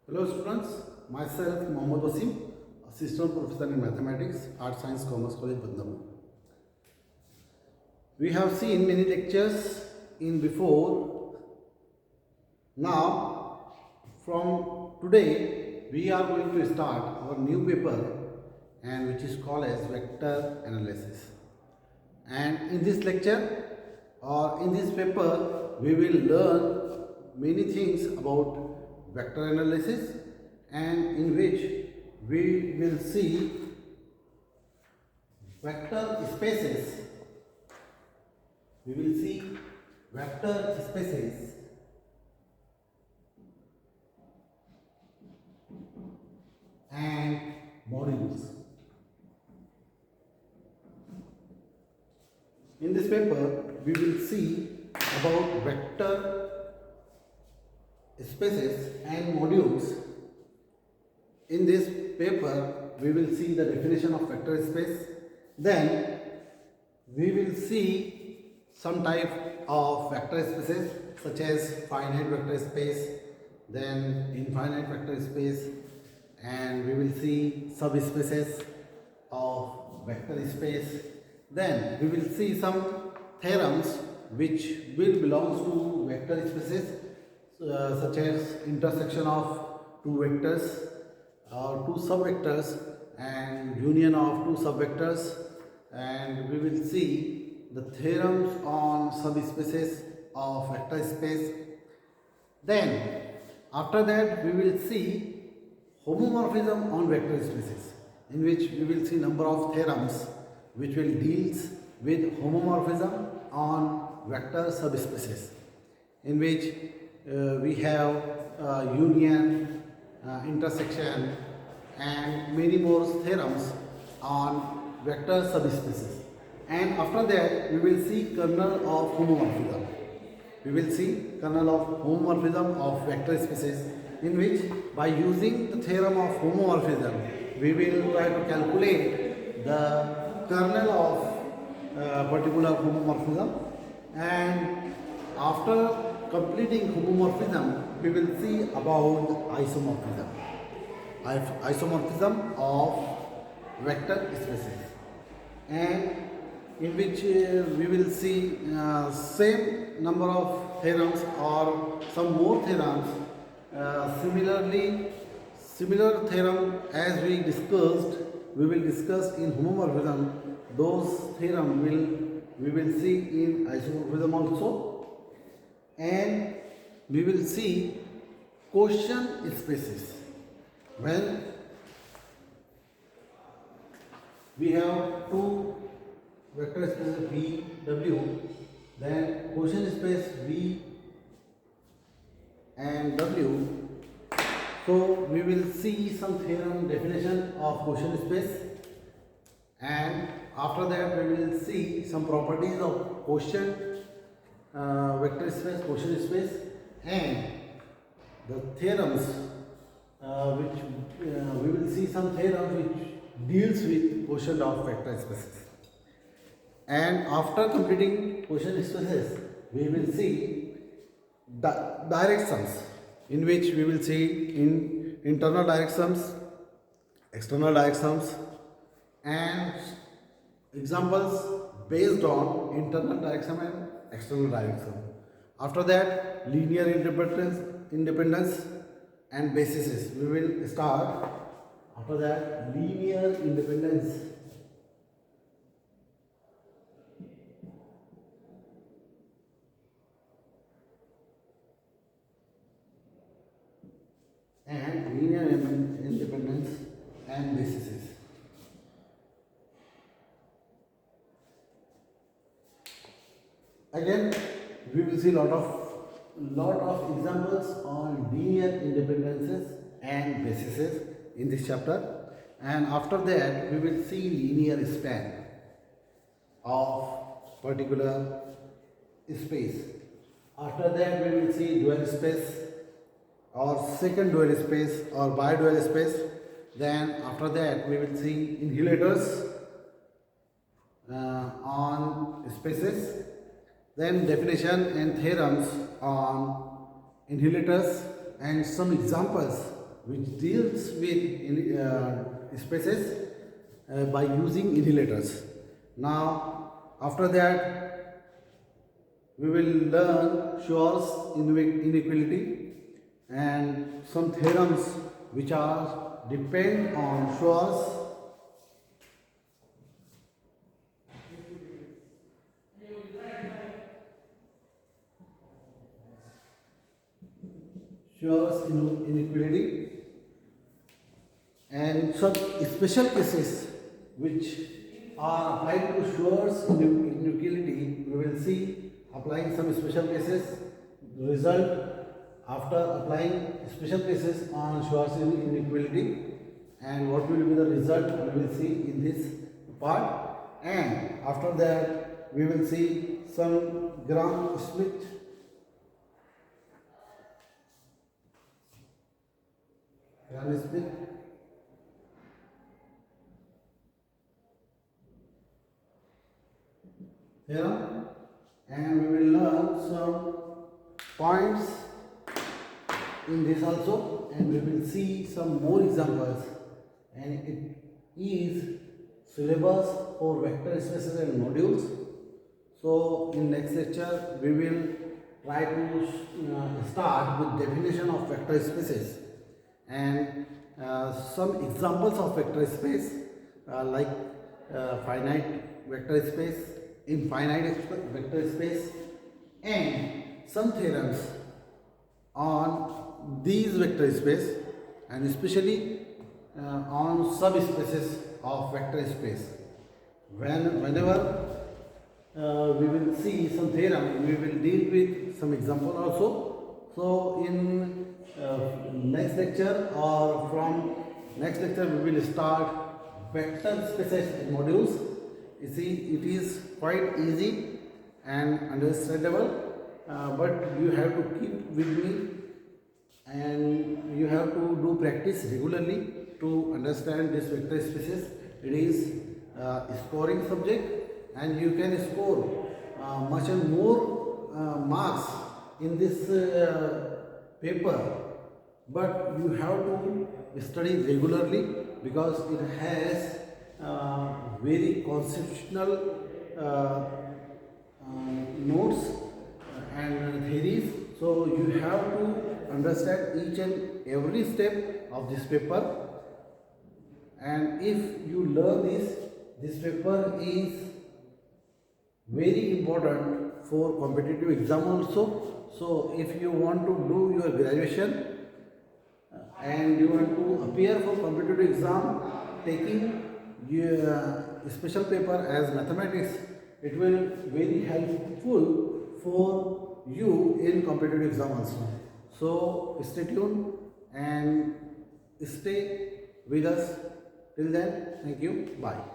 Hello students, myself Mohammad Wasim, Assistant Professor in Mathematics, Art Science Commerce College, Bandapur. We have seen many lectures in before. Now, from today, we are going to start our new paper and which is called as Vector Analysis. And in this lecture or in this paper, we will learn many things about vector analysis, and in which we will see vector spaces. We will see vector spaces and modules. In this paper, we will see about vector spaces and modules. In this paper, we will see the definition of vector space. Then we will see some type of vector spaces such as finite vector space, then infinite vector space, and we will see subspaces of vector space. Then we will see some theorems which will belong to vector spaces, such as intersection of two vectors or two subvectors and union of two subvectors, and we will see the theorems on subspaces of vector space. Then after that we will see homomorphism on vector spaces, in which we will see number of theorems which will deals with homomorphism on vector subspaces, in which we have union, intersection and many more theorems on vector subspaces. And after that we will see kernel of homomorphism. We will see kernel of homomorphism of vector spaces, in which by using the theorem of homomorphism we will try to calculate the kernel of particular homomorphism, and after completing homomorphism, we will see about isomorphism. Isomorphism of vector spaces, and in which we will see same number of theorems or some more theorems. Similar theorem as we discussed, we will discuss in homomorphism. Those theorem we will see in isomorphism also. And we will see quotient spaces. When we have two vector spaces V, W, then quotient space V and W. So we will see some theorem definition of quotient space, and after that we will see some properties of quotient vector space, quotient space, and the theorems which we will see some theorem which deals with quotient of vector spaces. And after completing quotient spaces, we will see direct sums, in which we will see in internal direct sums, external direct sums, and examples based on internal direct sum and external direct sum. After that, linear independence and bases. We will start. After that, linear independence and linear independence and bases. Again, we will see lot of examples on linear independences and bases in this chapter, and after that we will see linear span of particular space. After that we will see dual space or second dual space or bidual space. Then after that we will see insulators on spaces, then definition and theorems on insulators and some examples which deals with spaces by using inhalers. Now, after that, we will learn Schwarz inequality and some theorems which are depend on Schwarz inequality and some special cases which are applied to Schwarz inequality. We will see applying some special cases, result after applying special cases on Schwarz inequality, and what will be the result we will see in this part. And after that we will see some Gram Schmidt theorem, and we will learn some points in this also, and we will see some more examples, and it is syllabus for vector spaces and modules. So in next lecture we will try to start with definition of vector spaces and some examples of vector space like finite vector space, infinite vector space, and some theorems on these vector space, and especially on subspaces of vector space. Whenever we will see some theorem, we will deal with some example also. So in next lecture or from next lecture we will start vector spaces and modules. You see, it is quite easy and understandable, but you have to keep with me and you have to do practice regularly to understand this vector spaces. It is a scoring subject and you can score much and more marks in this paper, but you have to study regularly because it has very conceptual notes and theories. So you have to understand each and every step of this paper, and if you learn this paper is very important for competitive exam also. So if you want to do your graduation and you want to appear for competitive exam taking your special paper as mathematics, it will very helpful for you in competitive exam also. So stay tuned and stay with us till then. Thank you. Bye.